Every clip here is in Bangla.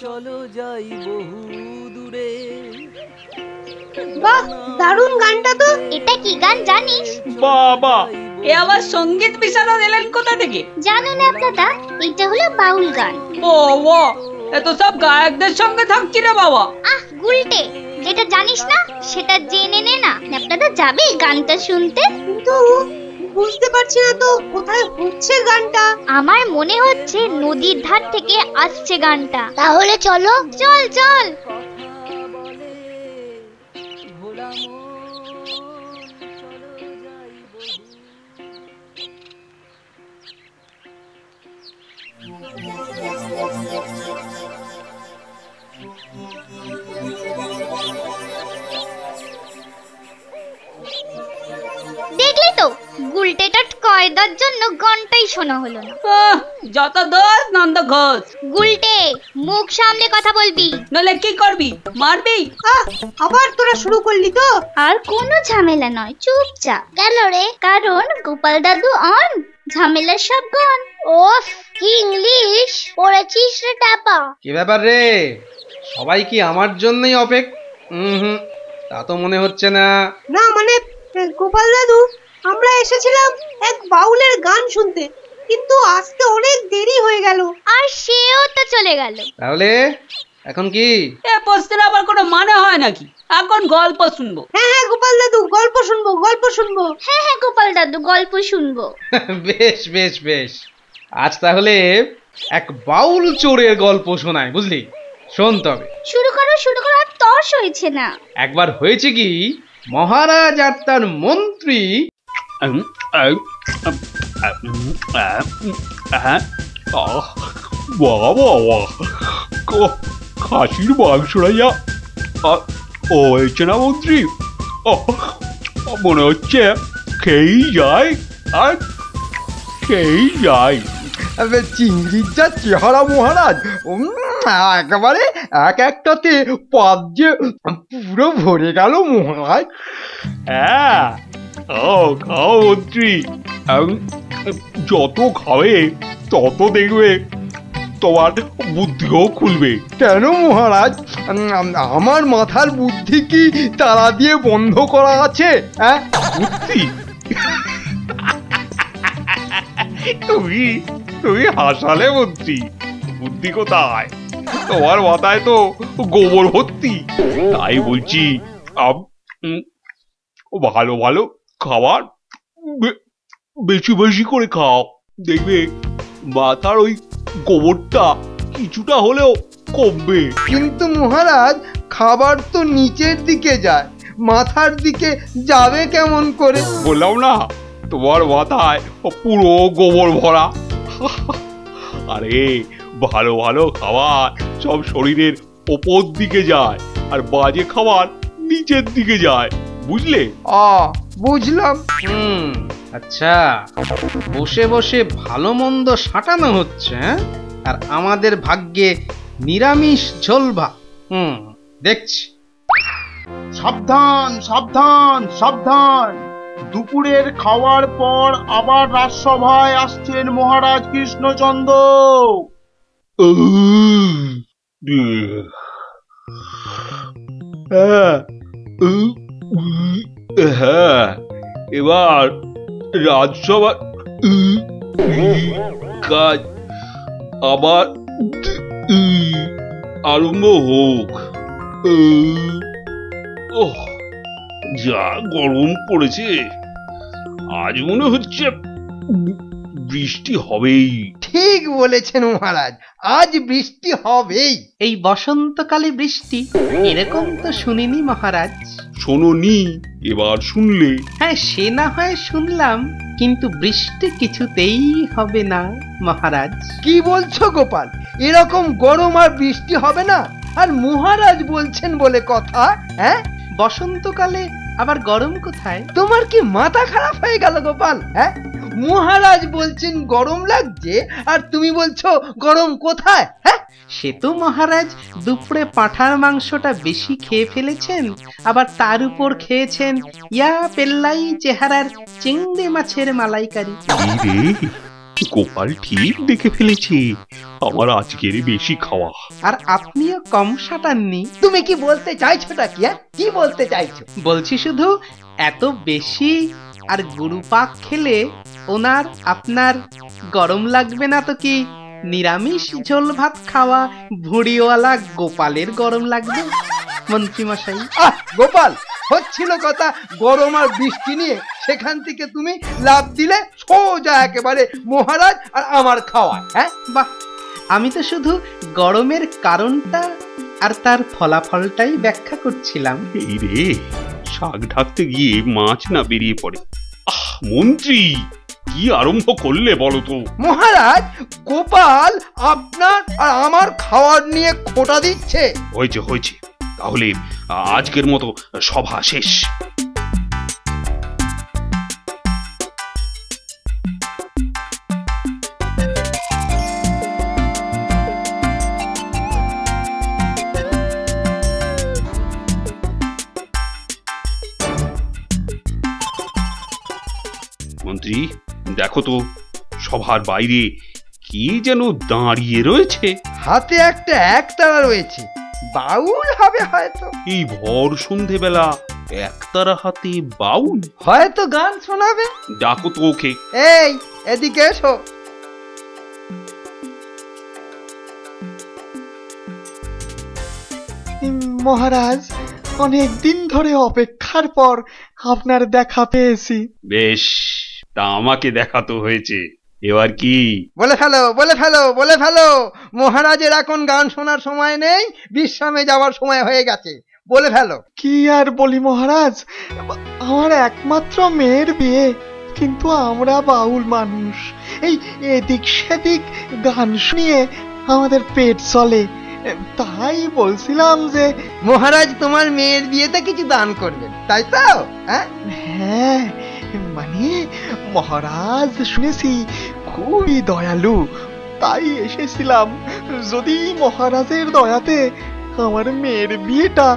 চলো যাই বহু দূরে। বাহ, দারুণ গানটা তো। এটা কি গান জানিস? বাবা, এ আবার সঙ্গীত বিশারদ এলেন কোথা থেকে? জানো না দাদা, এটা হলো বাউল গান। বাবা, এত সব গায়কদের সঙ্গে থাকছি রে বাবা। আহ গুলটে, যেটা জানিস না সেটা জেনে নে না। আপনারা যাবে গানটা শুনতে? কিন্তু বুঝতে পারছি না তো কোথায় হচ্ছে গানটা। আমার মনে হচ্ছে নদীর ধার থেকে আসছে গানটা। তাহলে চলো, চল চল। দেখলি তো, গুলটেটার কয়দার জন্য গানটাই শোনা হলো না। যত দোষ নন্দ ঘোষ। গুলটে, মুখ সামলে কথা বলবি, নলে কি করবি? মারবি? আবার তোরা শুরু করলি তো। আর কোনো ঝামেলা নয়, চুপচাপ। কেন রে? কারণ গোপাল দাদু অন, ঝামেলার সব গান। ওফ, কি ইংলিশ পড়েছিস রে টাপা। কি ব্যাপার রে, সবাই কি আমার জন্যই তা তো মনে হচ্ছে না। না মানে গোপাল দাদু, আমরা এসেছিলাম এক বাউলের গান শুনতে, কিন্তু আসতে অনেক দেরি হয়ে গেল। আর সেও তো চলে গেল। তাহলে এখন কি? এ প্রশ্নের আবার কোনো মানে হয় নাকি? এখন গল্প শুনবো। হ্যাঁ হ্যাঁ গোপাল দাদু, গল্প শুনবো, গল্প শুনবো। হ্যাঁ হ্যাঁ গোপাল দাদু, গল্প শুনবো। বেশ বেশ বেশ, আজ তাহলে এক বাউল চোরের গল্প শোনায়, বুঝলি? শোন তবে। শুরু করো শুরু করো, আর তর্স হয়েছে না। একবার হয়েছে কি, মহারাজ আর তার মন্ত্রী খাসির মাংস রাইয়া ও হয়েছে না মন্ত্রী? মনে হচ্ছে খেয়েই যায় আর খেয়েই যায়। চিংড়ির যা চেহারা মহারাজ, একেবারে এক একটাতে পাত যে পুরো ভরে গেল মহারাজ। হ্যাঁ, খাও খাও মন্ত্রী, যত খাবে তত দেখবে তোমার বুদ্ধিও খুলবে। কেন মহারাজ, আমার মাথার বুদ্ধি কি তালা দিয়ে বন্ধ করা আছে? হ্যাঁ, বুদ্ধি? তুমি হাসালে মন্ত্রী, বুদ্ধি কোথায়? তোমার মাথায় তো গোবর ভর্তি। তাই বলছি, ভালো ভালো খাবার বেশি বেশি করে খাও, দেখবে মাথার ওই গোবরটা কিছুটা হলেও কমবে। কিন্তু মহারাজ, খাবার তো নিচের দিকে যায়, মাথার দিকে যাবে কেমন করে? বললাম না, তোমার মাথায় পুরো গোবর ভরা। আরে ভালো ভালো খাবার সব শরীরের ওপর দিকে যায়, আর বাজে খাবার নিচের দিকে যায়, বুঝলে? বুঝলাম। আচ্ছা, বসে বসে ভালো মন্দ সাঁটানো হচ্ছে, আর আমাদের ভাগ্যে নিরামিষ ঝোল ভাত। দেখছি। সাবধান সাবধান সাবধান, দুপুরের খাওয়ার পর আবার রাজসভায় আসছেন মহারাজ কৃষ্ণচন্দ্র। হ্যাঁ, এবার রাজসভা কাজ আবার আরম্ভ হোক। যা গরম পড়েছে, আজ মনে হচ্ছে বৃষ্টি হবেই। ঠিক বলেছেন মহারাজ, আজ বৃষ্টি হবেই। এই বসন্তকালে বৃষ্টি, এরকম তো শুনিনি মহারাজ। শোনোনি, এবার শুনলে? হ্যাঁ, সে না হয় শুনলাম, কিন্তু বৃষ্টি কিছুতেই হবে না মহারাজ। কি বলছো গোপাল, এরকম গরম আর বৃষ্টি হবে না? আর মহারাজ বলছেন বলে কথা। হ্যাঁ, বসন্তকালে আবার গরম কোথায়? তোমার কি মাথা খারাপ হয়ে গেল গোপাল? হ্যাঁ, মহারাজ বলছেন গরম লাগছে, আর তুমি বলছো গরম কোথায়? হ্যাঁ, সে তো মহারাজ দুপুরে পাঁঠার মাংসটা বেশি খেয়ে ফেলেছেন, আবার তার উপর খেয়েছেন ইয়া পেল্লাই চেহারার চিংড়ি মাছের মালাইকারি। গোপাল ঠিক দেখে ফেলেছে আমার আজকের বেশি খাওয়া। আর আপনিও কম সাটাননি। তুমি কি বলতে চাইছোটা কি? কি বলতে চাইছো? বলছি শুধু এত বেশি আর গুরুপাক খেলে ওনার আপনার গরম লাগবে না তো কি নিরামিষ ঝোল ভাত খাওয়া ভুড়িওয়ালা গোপালের গরম লাগবে মন্ত্রী মশাই? গোপাল, হচ্ছিল কথা গরম আর বৃষ্টি নিয়ে, সেখান থেকে তুমি লাভ দিলে সোজা একেবারে মহারাজ আর আমার খাওয়া। হ্যাঁ বাহ, আমি তো শুধু গরমের কারণটা আর তার ফলাফলটাই ব্যাখ্যা করছিলাম। এই রে, শাক ঢাকতে গিয়ে মাছ না বেরিয়ে পড়ে। মন্ত্রী, কি আরম্ভ করলে বলো তো? মহারাজ, গোপাল আপনার আর আমার খাওয়ার নিয়ে খোঁটা দিচ্ছে। হয়েছে হয়েছে, তাহলে আজকের মতো সভা শেষ। মন্ত্রী, দেখো তো সভার বাইরে কি যেন দাঁড়িয়ে রয়েছে। হাতে একটা একতারা রয়েছে, বাউল হবে হয়তো। এই ভর সন্ধেবেলা একতারা হাতে বাউল? হয়তো গান শোনাবে। ডাকো তো ওকে। এই, এদিকে এসো। মহারাজ, অনেক দিন ধরে অপেক্ষার পর আপনার দেখা পেয়েছি। বেশ, তা আমাকে দেখাতো হয়েছে, এবার কি? বলে ফেলো, বলে ফেলো, বলে ফেলো। মহারাজের এখন গান শোনার সময় নেই, বিশ্রামে যাওয়ার সময় হয়ে গেছে। বলে ফেলো। কি আর বলি মহারাজ, আমার একমাত্র মেয়ের বিয়ে, কিন্তু আমরা বাউল মানুষ, এই এদিক সেদিক গান শুনিয়ে আমাদের পেট চলে। তাই বলছিলাম যে মহারাজ তোমার মেয়ের বিয়েতে কিছু দান করবেন, তাই তো? হ্যাঁ, মানে মহারাজ শুনেছি খুবই দয়ালু, তাই এসেছিলাম। যদি মহারাজের দয়াতে আমার মেয়ের বিয়েটা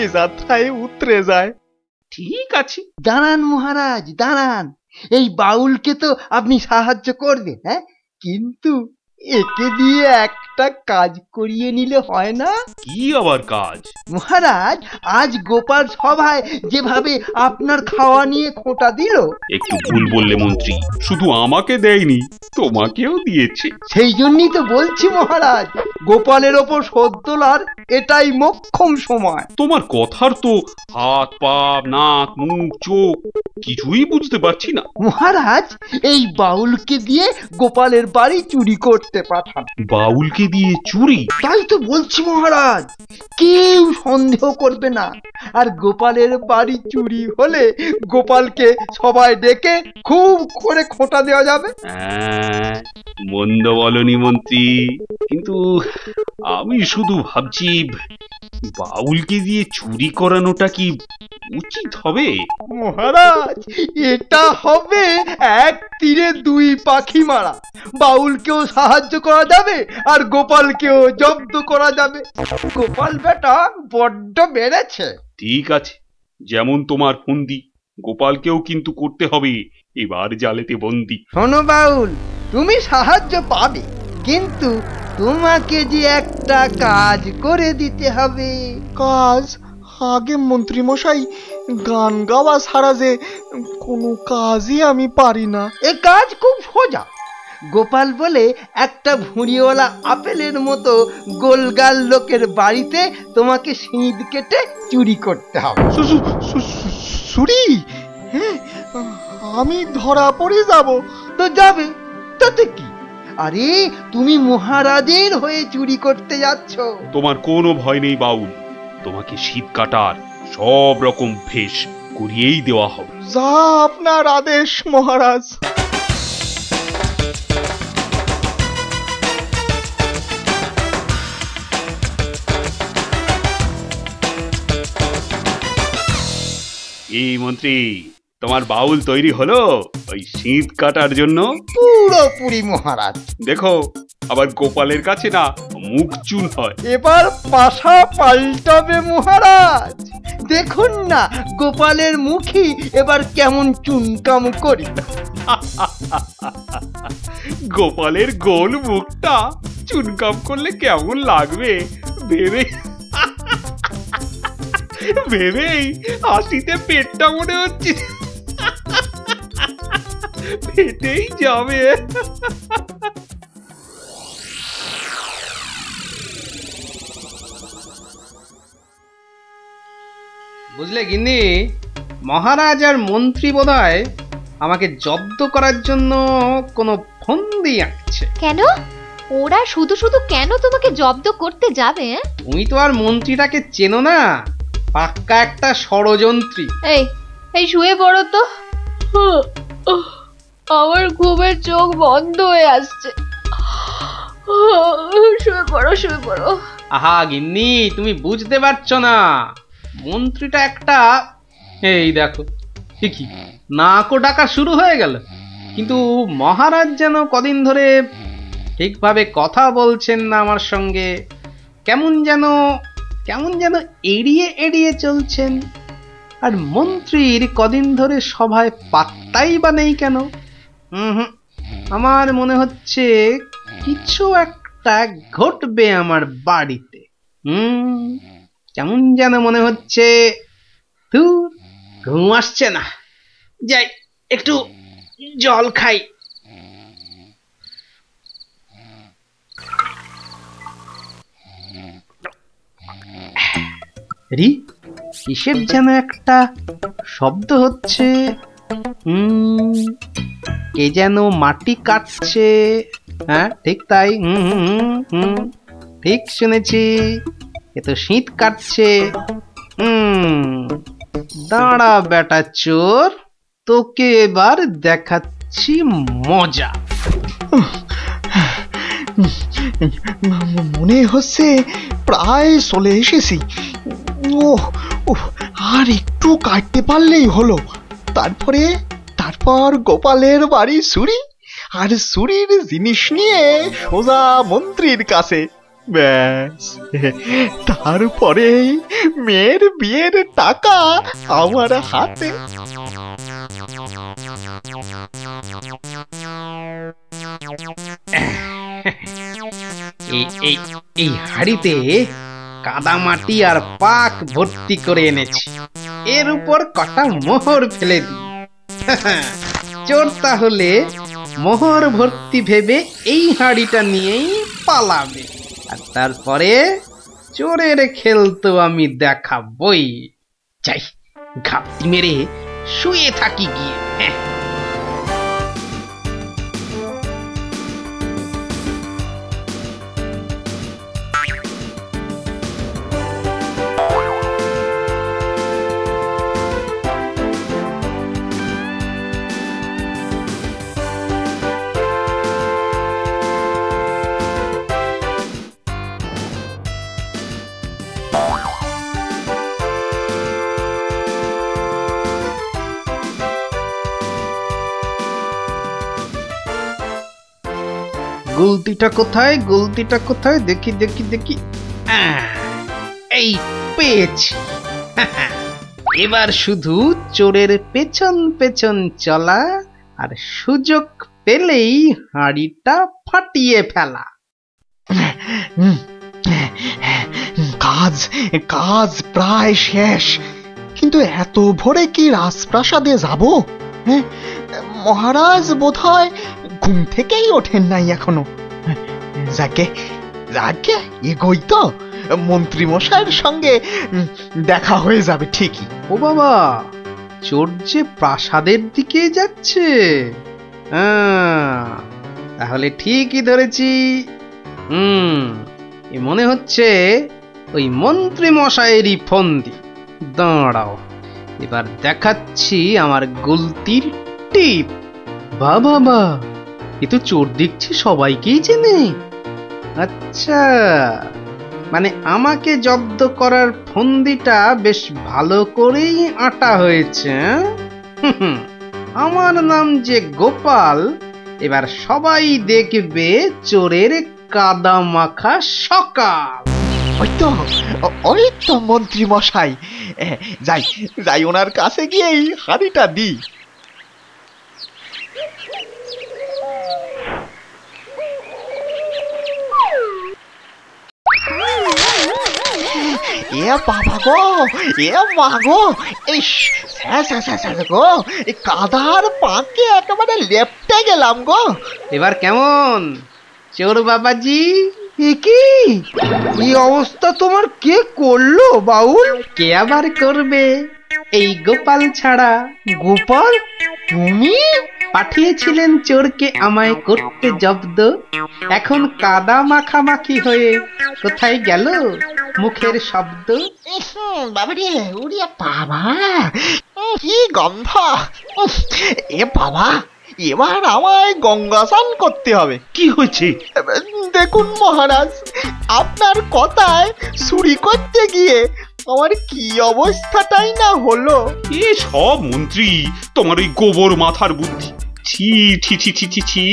এ যাত্রায় উতরে যায়। ঠিক আছে, দাঁড়ান মহারাজ, দাঁড়ান। এই বাউলকে তো আপনি সাহায্য করবেন, হ্যাঁ, কিন্তু একে দিয়ে একটা কাজ করিয়ে নিলে হয় না? কি আবার কাজ? মহারাজ, আজ গোপাল সভায় যেভাবে আপনার খাওয়া নিয়ে খোঁটা দিল। একটু ভুল বললে মন্ত্রী, শুধু আমাকে দেয়নি, তোমাকেও দিয়েছে। সেই জন্যই তো বলছি মহারাজ, গোপালের ওপর শোধ তোলার এটাই মোক্ষম সময়। তোমার কথার তো হাত পা নাক মুখ চোখ কিছুই বুঝতে পারছি না। মহারাজ, এই বাউলকে দিয়ে গোপালের বাড়ি চুরি করতে পাঠান। বাউলকে দিয়ে চুরি? তাই তো বলছি মহারাজ, কেউ সন্দেহ করবে না। আর গোপালের বাড়ি চুরি হলে গোপালকে সবাই ডেকে খুব করে খোঁটা দেওয়া যাবে। মন্দ বলনি মন্ত্রী, কিন্তু আমি শুধু ভাবছি বাউলকে দিয়ে চুরি করানোটা কি উচিত হবে? মহারাজ, এটা হবে এক তীরে দুই পাখি মারা। বাউলকেও সাহায্য করা যাবে আর গোপালকেও জব্দ করা যাবে। গোপাল বেটা বড্ড বেড়েছে। ঠিক আছে, যেমন তোমার ফন্দি, গোপালকেও কিন্তু করতে হবে এবার জালেতে বন্দি। শোনো বাউল, তুমি সাহায্য পাবে, কিন্তু তোমাকে যে একটা কাজ করে দিতে হবে। কাজ? আগে মন্ত্রী মশাই, গান গাওয়া ছাড়া যে কোনো কাজই আমি পারি না। এ কাজ খুব সোজা। গোপাল বলে একটা ভুঁড়িওয়ালা আপেলের মতো গোলগাল লোকের বাড়িতে তোমাকে সিঁধ কেটে চুরি করতে হবে। চুরি? হ্যাঁ, আমি ধরা পড়ে যাব তো? যাবে, তাতে কি? আরে, তুমি মহারাজের হয়ে চুরি করতে যাচ্ছ। তোমার কোনো ভয় নেই বাউল, তোমাকে শীত কাটার সব রকম ভেষ করিয়েই দেওয়া হবে। যা আপনার আদেশ মহারাজ। এই মন্ত্রী, তোমার বাউল তৈরি হলো ওই শীত কাটার জন্য? পুরোপুরি মহারাজ। দেখো, আবার গোপালের কাছে না মুখ চুন হয়। এবার পাশা পাল্টাবে মহারাজ। দেখুন না গোপালের মুখই এবার কেমন চুনকাম করি। গোপালের গোল মুখটা চুনকাম করলে কেমন লাগবে ভেবে ভেবেই হাসিতে পেটটা মনে হচ্ছে পেটেই যাবে। বুঝলে গিন্নি, মহারাজ আর মন্ত্রী বোধহয় আমাকে জব্দ করার জন্য কোনো ফন্দি আঁকছে। কেন? ওরা শুধু শুধু কেন তোমাকে জব্দ করতে যাবে? তুমি তো আর মন্ত্রীটাকে চেনো না, পাক্কা একটা ষড়যন্ত্রী। এই এই শুয়ে পড়ো তো, আমার ঘুমের চোখ বন্ধ হয়ে আসছে। শুয়ে পড়ো শুয়ে পড়ো। আহা গিন্নি, তুমি বুঝতে পারছো না, মন্ত্রীটা একটা, এই দেখো ঠিকই নাকও ডাকা শুরু হয়ে গেল। কিন্তু মহারাজ যেন কদিন ধরে ঠিকভাবে কথা বলছেন না আমার সঙ্গে, কেমন যেন এড়িয়ে এড়িয়ে চলছেন। আর মন্ত্রীর কদিন ধরে সভায় পাত্তাই বা নেই কেন? আমার মনে হচ্ছে কিছু একটা ঘটবে আমার বাড়িতে। কেমন যেন মনে হচ্ছে। ঘুম আসছে না, যাই একটু জল খাই। কিসের যেন একটা শব্দ হচ্ছে, কে যেন মাটি কাটছে। হ্যাঁ ঠিক তাই, ঠিক শুনেছি, এ তো শীত কাটছে। দাঁড়া বেটা চোর, তোকে এবার দেখাচ্ছি মজা। মনে হচ্ছে প্রায় চলে এসেছি। আর একটু কাটতে পারলেই হলো। তারপর গোপালের বাড়ি চুরি, আর চুরির জিনিস নিয়ে সোজা মন্ত্রীর কাছে। ব্যাস, তারপরে মেয়ের বিয়ের টাকা আমার হাতে। এই হাড়িতে কাদামাটি আর পাক ভর্তি করে এনেছি, এর উপর কটা মোহর ফেলে দিই। চোর তাহলে মোহর ভর্তি ভেবে এই হাড়িটা নিয়েই পালাবে, আর তারপরে চোরের খেল তো আমি দেখাবই। যাই ঘাপটি মেরে শুয়ে থাকি গিয়ে। গুলতিটা কোথায় দেখি। এই পেয়েছি। এবার শুধু চোরের পেছন পেছন চলা, আর সুযোগ পেলেই হাঁড়িটা ফাটিয়ে ফেলা। কাজ প্রায় শেষ, কিন্তু এত ভোরে কি রাজপ্রাসাদে যাব? মহারাজ বোধহয় ঘুম থেকেই ওঠেন নাই এখনো। যাকে এগোই তো, মন্ত্রী মশাইয়ের সঙ্গে দেখা হয়ে যাবে ঠিকই। ও বাবা, চোর যে প্রাসাদের দিকে যাচ্ছে। তাহলে ঠিকই ধরেছি। মনে হচ্ছে ওই মন্ত্রী মশাইয়েরই ফন্দি। দাঁড়াও, এবার দেখাচ্ছি আমার গুলতির টিপ। বাবা, এ তো চোর দেখছি সবাইকেই চেনে। আচ্ছা, মানে আমাকে জব্দ করার ফন্দিটা বেশ ভালো করেই আটা হয়েছে। আমার নাম যে গোপাল, এবার সবাই দেখবে চোরের কাদা মাখা সকাল। ওই তো মন্ত্রী মশাই, যাই ওনার কাছে গিয়েই হাঁড়িটা দিই। এ বাবা গো, এ মা গো, এই গো, এই কাদার পাকে একেবারে লেপটে গেলাম গো। এবার কেমন চোর বাবাজি? কি এই অবস্থা তোমার কে করলো বাউল? কে আবার করবে, এই গোপাল ছাড়া। গোপাল? তুমি পাঠিয়েছিলেন চোরকে আমায় করতে জব্দ, এখন কাদা মাখামাখি হয়ে কোথায় গেল মুখের শব্দ? বাবারে, উড়িয়া বাবা, কি গন্ধ! এ বাবা, এবার আমায় গঙ্গা স্নান করতে হবে। কি হয়েছে? দেখুন মহারাজ, আপনার কথায় চুরি করতে গিয়ে আমার কি অবস্থাটাই না হলো। এ সব মন্ত্রী তোমার ওই গোবর মাথার বুদ্ধি। ছি ছি ছি ছি ছি ছি,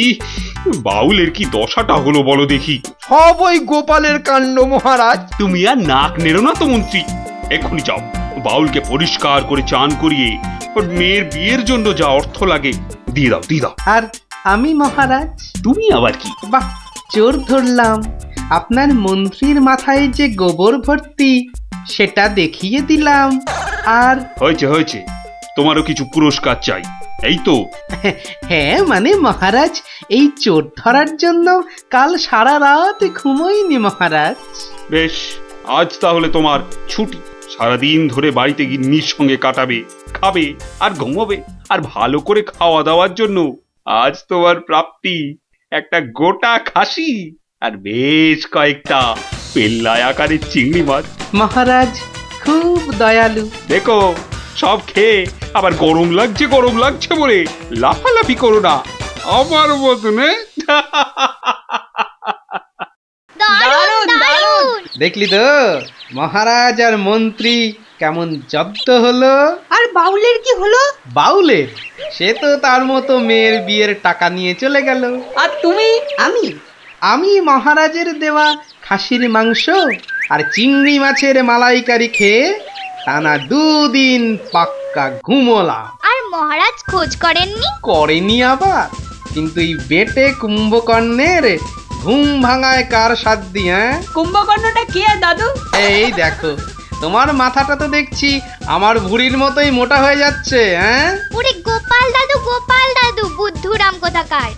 বাউলের কি দশাটা হলো বলো দেখি। সব ওই গোপালের কাণ্ড মহারাজ। তুমি আর নাক নেড়ো না তো মন্ত্রী, এক্ষুনি যাও বাউলকে পরিষ্কার করে চান করিয়ে ওর মেয়ের বিয়ের জন্য যা অর্থ লাগে দিয়ে দাও, দিয়ে দাও। আর আমি মহারাজ? তুমি আবার কি? বাহ, চোর ধরলাম, আপনার মন্ত্রীর মাথায় যে গোবর ভর্তি সেটা দেখিয়ে দিলাম। আর হয়েছে হয়েছে, তোমারও কিছু পুরস্কার চাই, এই তো? হ্যাঁ মানে মহারাজ, এই চোর ধরার জন্য কাল সারা রাত ঘুমোইনি মহারাজ। বেশ, আজ তাহলে তোমার ছুটি। সারাদিন ধরে বাড়িতে গিন্নির সঙ্গে কাটাবে, খাবে আর ঘুমোবে। আর ভালো করে খাওয়া দাওয়ার জন্য আজ তোমার প্রাপ্তি একটা গোটা খাসি আর বেশ কয়েকটা পেল্লাই আকারের চিংড়ি মাছ। মহারাজ খুব দয়ালু। দেখো, সব খেয়ে আবার গরম লাগছে বলে লাফালাফি করো না আমার মতনে। দারুণ দারুণ। দেখলি তো মহারাজ আর মন্ত্রী কেমন জব্দ হলো। আর বাউলের কি হলো? বাউলের? সে তো তার মতো মেয়ের বিয়ের টাকা নিয়ে চলে গেল। আর তুমি? আমি মহারাজের দেওয়া খাসির মাংস আর চিংড়ি মাছের মালাইকারি খেয়ে টানা 2 দিন পাক্কা ঘুমোলাম। আর মহারাজ খোঁজ করেননি? করেনি আবার, কিন্তু এই বেটে কুম্ভকর্ণের ঘুম ভাঙায় কার সাধ্যি? হ্যাঁ, কুম্ভকর্ণটা কে দাদু? এই দেখো, তোমার মাথাটা তো দেখছি আমার ভুঁড়ির মতোই মোটা হয়ে যাচ্ছে। হ্যাঁ, ওরে গোপাল দাদু, গোপাল দাদু, বুদ্ধুরাম কোথাকার।